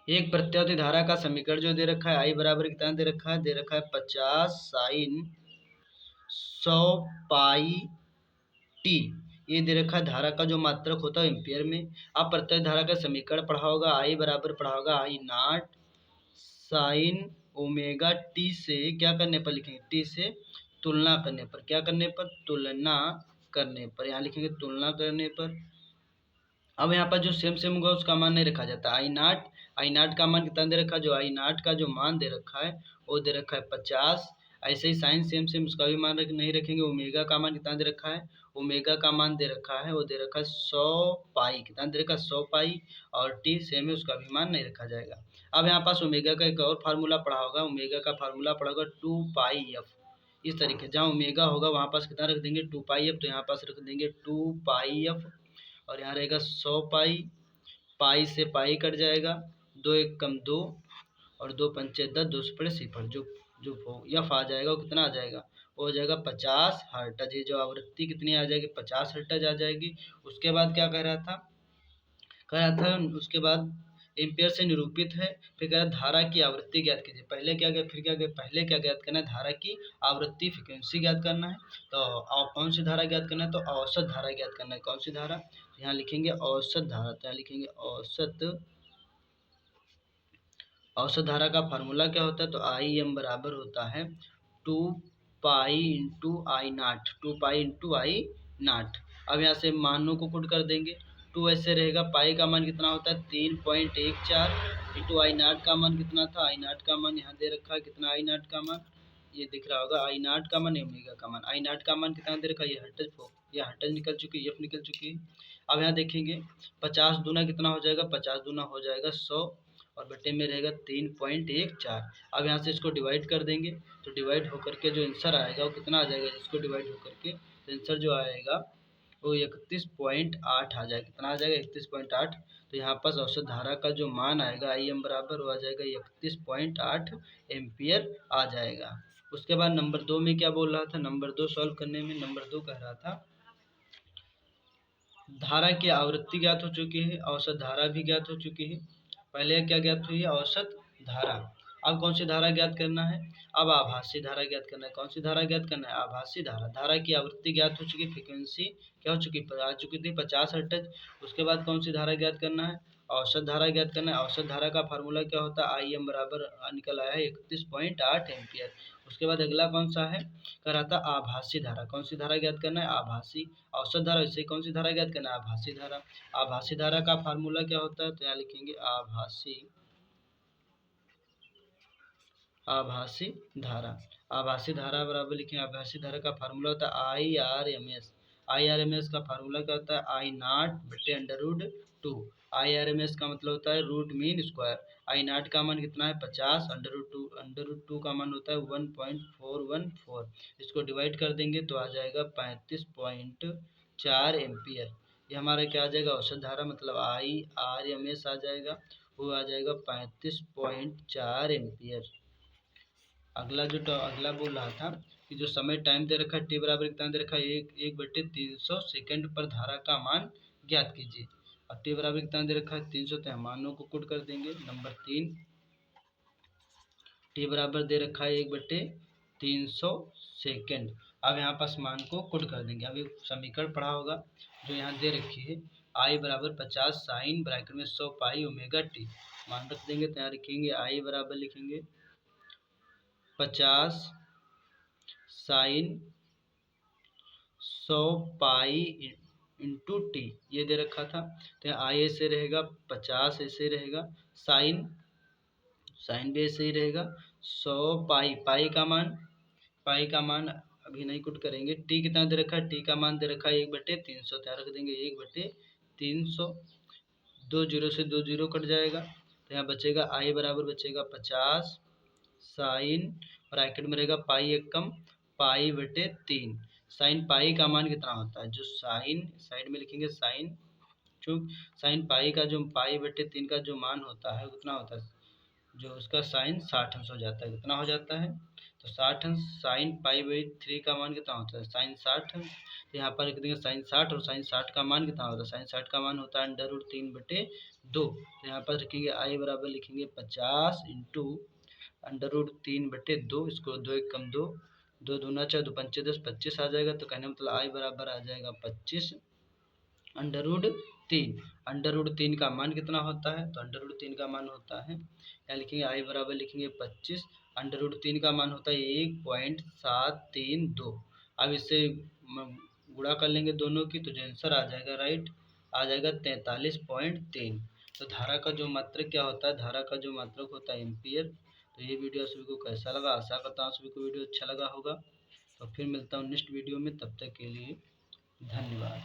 एक प्रत्यावर्ती धारा का समीकरण जो दे रखा है, आई बराबर कितना दे रखा है, 50 साइन 100 पाई टी। ये दे रखा है धारा का जो मात्रक होता है एम्पियर में। अब प्रत्येक धारा का समीकरण पढ़ा होगा, आई बराबर पढ़ा होगा आई नॉट साइन ओमेगा टी से क्या करने पर लिखेंगे, टी से तुलना करने पर, क्या करने पर, तुलना करने पर, यहाँ लिखेंगे तुलना करने पर। अब यहाँ पर जो सेम सेम होगा उसका मान नहीं रखा जाता। आई नाट का मान कितना दे रखा है, जो आई नाट का जो मान दे रखा है वो दे रखा है 50। ऐसे ही साइन सेम सेम उसका भी मान नहीं रखेंगे। ओमेगा का मान कितना दे रखा है, ओमेगा का मान दे रखा है वो दे रखा है 100 पाई, कितना दे रखा है 100 पाई, और टी सेम है उसका भी मान नहीं रखा जाएगा। अब यहाँ पास ओमेगा का एक और फार्मूला पढ़ा होगा, ओमेगा का फार्मूला पढ़ा होगा 2 पाई एफ। इस तरीके जहाँ ओमेगा होगा वहाँ पास कितना रख देंगे 2 पाई एफ, तो यहाँ पास रख देंगे 2 पाई एफ, और यहाँ रहेगा 100 पाई, पाई से पाई कट जाएगा, 2 एक कम 2, और 2 पंचे 10, 2 से पड़े सिफर, जो जो एफ आ जाएगा वो कितना आ जाएगा, वो हो जाएगा 50 हर्ट्ज। ये जो आवृत्ति कितनी आ जाएगी, 50 हर्ट्ज आ जाएगी। उसके बाद क्या कह रहा था उसके बाद एम्पियर से निरूपित है। फिर कह रहा धारा की आवृत्ति ज्ञात कीजिए। पहले क्या गया, फिर क्या गया, पहले क्या ज्ञात करना है, धारा की आवृत्ति फ्रिक्वेंसी ज्ञात करना है। तो कौन सी धारा ज्ञात करना है, तो औसत धारा ज्ञात करना है। कौन सी धारा, तो यहाँ लिखेंगे औसत धारा, तो यहाँ लिखेंगे औसत धारा का फार्मूला क्या होता है, तो आई एम बराबर होता है 2 पाई इंटू आई नाट, 2 पाई इंटू आई नाट। अब यहाँ से मानों को पुट कर देंगे। 2 ऐसे रहेगा, पाई का मान कितना होता है 3.14 इंटू आई नाट का मान कितना था, आई नाट का मान यहाँ दे रखा है कितना, आई नाट का मान ये दिख रहा होगा, आई नाट का मान ओमेगा का मान। आई नाट का मान कितना दे रखा है, ये हर्ट्ज निकल चुकी है, एफ निकल चुकी है। अब यहाँ देखेंगे 50 दूना कितना हो जाएगा, 50 दूना हो जाएगा 100, और बटे में रहेगा 3.14। अब यहाँ से इसको डिवाइड कर देंगे, तो डिवाइड होकर के जो आंसर आएगा वो कितना आ जाएगा, इसको डिवाइड होकर के तो आंसर जो आएगा वो 31.8 आ जाएगा। कितना आ जाएगा, 31.8। तो यहाँ पास औसत धारा का जो मान आएगा आई एम बराबर हो आ जाएगा 31.8 एम्पियर आ जाएगा। उसके बाद नंबर 2 में क्या बोल रहा था, नंबर 2 सॉल्व करने में नंबर 2 कह रहा था धारा की आवृत्ति ज्ञात हो चुकी है, औसत धारा भी ज्ञात हो चुकी है। पहले क्या ज्ञात हुई है, औसत धारा। अब कौन सी धारा ज्ञात करना है, अब आभासी धारा ज्ञात करना है। कौन सी धारा ज्ञात करना है, आभासी धारा। धारा की आवृत्ति ज्ञात हो चुकी, फ्रीक्वेंसी क्या हो चुकी, आ चुकी थी 50 हर्ट्ज। उसके बाद कौन सी धारा ज्ञात करना है, औसत धारा ज्ञात करना है। औसत धारा का फार्मूला क्या होता है, आई एम बराबर निकल आया है 31.8 एम्पियर। उसके बाद अगला कौन सा है, कह रहा था आभासी धारा। कौन सी धारा ज्ञात करना है, आभासी। औसत धारा वैसे कौन सी धारा ज्ञात करना है, आभासी धारा। आभासी धारा का फार्मूला क्या होता है, तो यहाँ लिखेंगे आभासी धारा। आभासी धारा बराबर लिखेंगे, आभासी धारा का फार्मूला होता है I R M S. I R M S का फार्मूला क्या होता है, आई नॉट बटे √2। आई आर एम एस का मतलब होता है root mean square. I nought का मान कितना है 50, √2 का मान होता है 1.414। इसको डिवाइड कर देंगे तो आ जाएगा 35.4 एम्पियर। ये हमारा क्या आ जाएगा, औसत धारा, मतलब आई आर एम एस आ जाएगा, वो आ जाएगा 35.4 एम्पियर। अगला बोल रहा था कि जो समय टाइम दे रखा है टी बराबर कितना दे रखा है, 1/300 सेकेंड पर धारा का मान ज्ञात कीजिए। और टी बराबर कितना दे रखा है 300, तो मानों को पुट कर देंगे। नंबर 3, टी बराबर दे रखा है 1/300 सेकेंड। अब यहाँ पास मान को पुट कर देंगे। अभी समीकरण पढ़ा होगा जो यहाँ दे रखी है, आई बराबर 50 साइन ब्रैकेट में 100 पाई ओमेगा टी। मान रख देंगे, तो यहाँ लिखेंगे आई बराबर लिखेंगे 50 साइन 100 पाई इंटू टी, ये दे रखा था। तो आई ऐसे रहेगा, 50 ऐसे रहेगा, साइन भी ऐसे ही रहेगा, 100 पाई, पाई का मान अभी नहीं कुट करेंगे। टी कितना दे रखा है, टी का मान दे रखा है 1/300, तो रख देंगे 1/300। 2 जीरो से 2 जीरो कट जाएगा, तो यहाँ बचेगा आई बराबर बचेगा 50 साइन, ब्रैकेट में रहेगा पाई एक कम, पाई बटे 3। साइन पाई का मान कितना होता है, जो साइन साइड में लिखेंगे साइन, चूँकि साइन पाई का जो पाई बटे 3 का जो मान होता है वो कितना होता है, जो उसका साइन 60 अंश हो जाता है। कितना हो जाता है, तो 60 अंश। साइन पाई/3 का मान कितना होता है, साइन 60 अंश। तो यहाँ पर लिख देंगे साइन 60, और साइन 60 का मान कितना होता है, साइन 60 का मान होता है √3/2। 2। तो यहाँ पर रखेंगे आई बराबर लिखेंगे 50 इंटू √3/2। इसको 2 1 कम 2, 2 दूना 4, 2 पंचे 10, 25 आ जाएगा। तो कहने मतलब आई बराबर आ जाएगा 25 √3। √3 का मान कितना होता है? तो √3 का मान होता है, यहाँ लिखेंगे आई बराबर लिखेंगे 25, √3 का मान होता है 1.732। अब इससे गुणा कर लेंगे दोनों की, तो जो आंसर आ जाएगा राइट आ जाएगा 43.3। तो धारा का जो मात्रक क्या होता है? धारा का जो मात्रक होता है एम्पियर। तो ये वीडियो सभी को कैसा लगा? आशा करता हूँ सभी को वीडियो अच्छा लगा होगा। तो फिर मिलता हूँ नेक्स्ट वीडियो में, तब तक के लिए धन्यवाद।